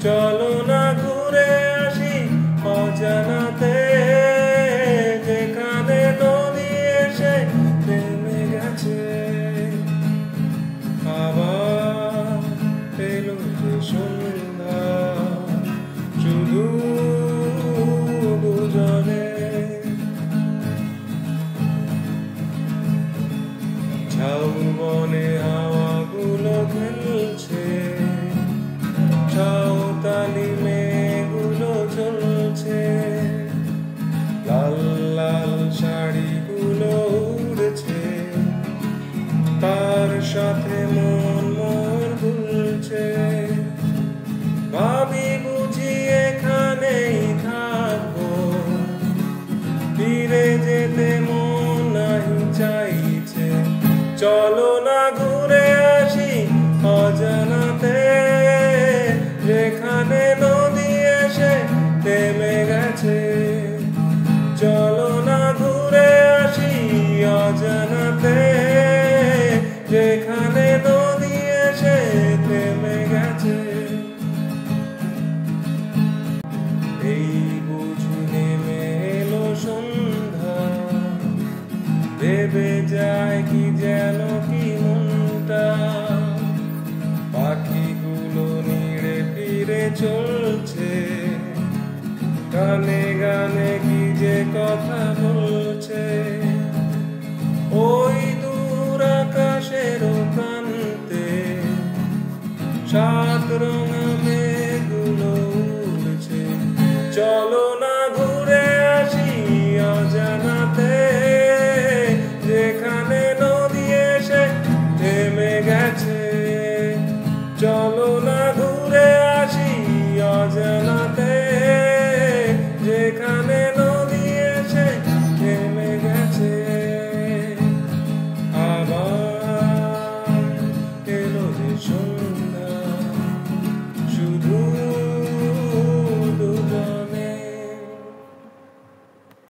চলো না ঘুরে আসি অজানাতে, যেখানে নদী এসে থেমে গেছে। আবার এলো যে সন্ধ্যা, শুধু দুজনে। ঝাউবনে হাওয়াগুলো খেলছে, সাঁওতালি মেঘগুলো চলছে, লাল লাল শাড়িগুলো উড়ছে, তার সাথে মন মন ভুলছে। ভাবি বুঝি এখানেই থাকবো, ফিরে যেতে মন নাই চাইছে। চলো না ঘুরে আসি অজানাতে, যেখানে নদী এসে থেমে গেছে। চলো না ঘুরে আসি অজানাতে, যেখানে নদী এসে থেমে গেছে। এই বুঝি নেমে এলো সন্ধ্যা, ভেবে যায় কি যেন কি মনটা। পাখিগুলো নিড়ে ফিরে চলছে, গানে গানে কি যে কথা বলছে। ওই দূর আকাশের প্রান্তে